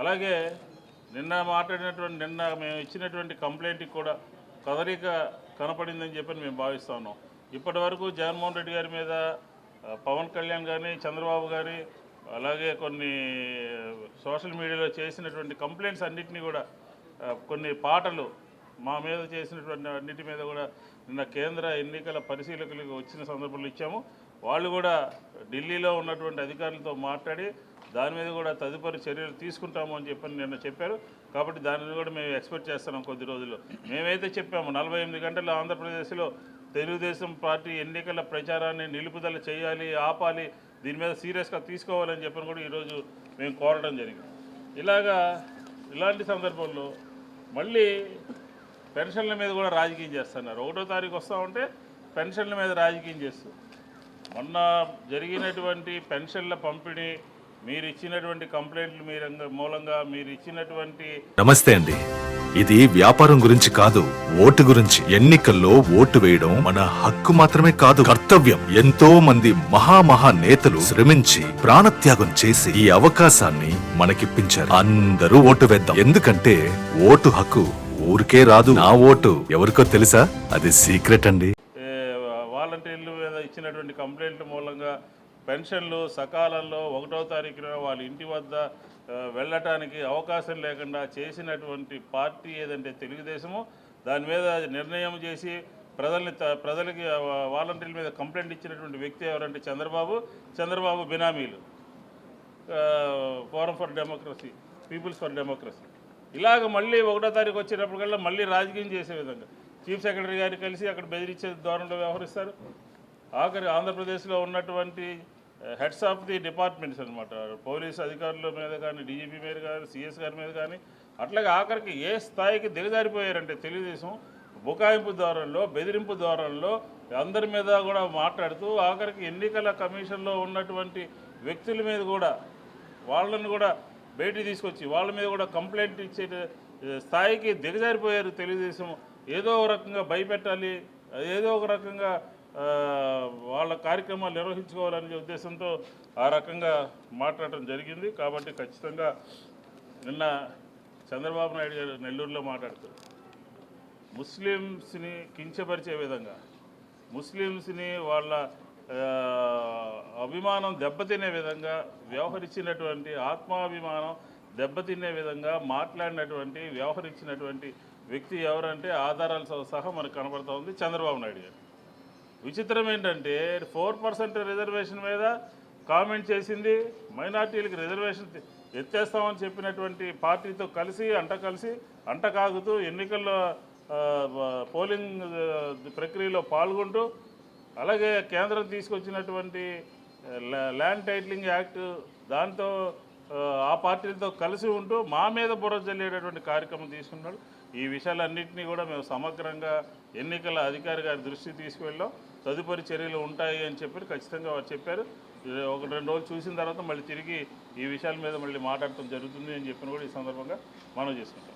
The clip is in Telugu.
అలాగే నిన్న మేము ఇచ్చినటువంటి కంప్లైంట్కి కూడా కదలిక కనపడిందని చెప్పని మేము భావిస్తూ ఉన్నాం. ఇప్పటి వరకు జగన్మోహన్ రెడ్డి గారి మీద పవన్ కళ్యాణ్ కానీ, చంద్రబాబు కానీ, అలాగే కొన్ని సోషల్ మీడియాలో చేసినటువంటి కంప్లైంట్స్ అన్నింటినీ కూడా కొన్ని పాటలు మా మీద చేసినటువంటి అన్నిటి మీద కూడా నిన్న కేంద్ర ఎన్నికల పరిశీలకులకు వచ్చిన సందర్భంలో ఇచ్చాము. వాళ్ళు కూడా ఢిల్లీలో ఉన్నటువంటి అధికారులతో మాట్లాడి దాని మీద కూడా తదుపరి చర్యలు తీసుకుంటాము అని నిన్న చెప్పారు. కాబట్టి దానిని కూడా మేము ఎక్స్పెక్ట్ చేస్తున్నాం కొద్ది రోజుల్లో. మేమైతే చెప్పాము 48 గంటలు ఆంధ్రప్రదేశ్లో తెలుగుదేశం పార్టీ ఎన్నికల ప్రచారాన్ని నిలుపుదల చేయాలి, ఆపాలి, దీని మీద సీరియస్గా తీసుకోవాలని చెప్పని కూడా ఈరోజు మేము కోరడం జరిగింది. ఇలాంటి సందర్భంలో మళ్ళీ పెన్షన్ల మీద కూడా రాజకీయం చేస్తున్నారు. 1వ తారీఖు వస్తూ ఉంటే పెన్షన్ల మీద రాజకీయం చేస్తూ మొన్న జరిగినటువంటి పెన్షన్ల పంపిణీ మీరు ఇచ్చినటువంటి కంప్లైంట్లు మూలంగా మీరు ఇచ్చినటువంటి నమస్తే అండి. ఇది వ్యాపారం గురించి కాదు, ఓటు గురించి. ఎన్నికల్లో ఓటు వేయడం మన హక్కు మాత్రమే కాదు, కర్తవ్యం. ఎంతో మంది మహా నేతలు శ్రమించి ప్రాణత్యాగం చేసి ఈ అవకాశాన్ని మనకిప్పించారు. అందరూ ఓటు వేద్దాం. ఎందుకంటే ఓటు హక్కు ఊరికే రాదు. నా ఓటు ఎవరికో తెలుసా? అది సీక్రెట్ అండి. వాలంటీర్ల మీద ఇచ్చినటువంటి కంప్లైంట్ల మూలంగా పెన్షన్లు సకాలంలో 1వ తారీఖున వాళ్ళ ఇంటి వద్ద వెళ్ళటానికి అవకాశం లేకుండా చేసినటువంటి పార్టీ ఏదంటే తెలుగుదేశము, దాని మీద నిర్ణయం చేసి ప్రజలకి వాలంటీర్ల మీద కంప్లైంట్ ఇచ్చినటువంటి వ్యక్తి ఎవరంటే చంద్రబాబు బినామీలు, forum for democracy, peoples for democracy. ఇలాగ మళ్ళీ 1వ తారీఖు వచ్చేటప్పటికల్లా మళ్ళీ రాజకీయం చేసే విధంగా చీఫ్ సెక్రటరీ గారు కలిసి అక్కడ బెదిరించే ధోరణిలో వ్యవహరిస్తారు. ఆఖరి ఆంధ్రప్రదేశ్లో ఉన్నటువంటి హెడ్స్ ఆఫ్ ది డిపార్ట్మెంట్స్ అనమాట, పోలీసు అధికారుల మీద కానీ, డీజీపీ మీద కానీ, సిఎస్ గారి మీద కానీ, అట్లాగే ఆఖరికి ఏ స్థాయికి దిగజారిపోయారంటే తెలుగుదేశం బుకాయింపు ధోరణిలో, బెదిరింపు ధోరణిలో అందరి మీద కూడా మాట్లాడుతూ ఆఖరికి ఎన్నికల కమిషన్లో ఉన్నటువంటి వ్యక్తుల మీద కూడా వాళ్ళని కూడా బయటికి తీసుకొచ్చి వాళ్ళ మీద కూడా కంప్లైంట్ ఇచ్చే స్థాయికి దిగజారిపోయారు తెలుగుదేశం. ఏదో ఒక రకంగా భయపెట్టాలి, ఏదో ఒక రకంగా వాళ్ళ కార్యక్రమాలు నిర్వహించుకోవాలనే ఉద్దేశంతో ఆ రకంగా మాట్లాడటం జరిగింది. కాబట్టి ఖచ్చితంగా నిన్న చంద్రబాబు నాయుడు గారు నెల్లూరులో మాట్లాడుతూ ముస్లిమ్స్ని కించపరిచే విధంగా, ముస్లిమ్స్ని వాళ్ళ అభిమానం దెబ్బతినే విధంగా వ్యవహరించినటువంటి, ఆత్మాభిమానం దెబ్బతినే విధంగా మాట్లాడినటువంటి, వ్యవహరించినటువంటి వ్యక్తి ఎవరంటే ఆధారాలతో సహా మనకు కనబడుతూ ఉంది చంద్రబాబు నాయుడు గారు. విచిత్రం ఏంటంటే 4% రిజర్వేషన్ మీద కామెంట్ చేసింది, మైనార్టీలకు రిజర్వేషన్ ఎత్తేస్తామని చెప్పినటువంటి పార్టీతో కలిసి అంటకాగుతూ ఎన్నికల్లో పోలింగ్ ప్రక్రియలో పాల్గొంటూ, అలాగే కేంద్రం తీసుకొచ్చినటువంటి ల్యాండ్ టైటిలింగ్ యాక్ట్ దాంతో ఆ పార్టీలతో కలిసి ఉంటూ మా మీద బుర్ర జల్లేటటువంటి కార్యక్రమం తీసుకున్నాడు. ఈ విషయాలన్నింటినీ కూడా మేము సమగ్రంగా ఎన్నికల అధికారి గారి దృష్టికి తీసుకువెళ్ళాం. తదుపరి చర్యలు ఉంటాయి అని చెప్పి ఖచ్చితంగా వారు చెప్పారు. 1-2 రోజులు చూసిన తర్వాత మళ్ళీ తిరిగి ఈ విషయాల మీద మళ్ళీ మాట్లాడటం జరుగుతుంది అని చెప్పిన కూడా ఈ సందర్భంగా మనం చేసుకుంటాం.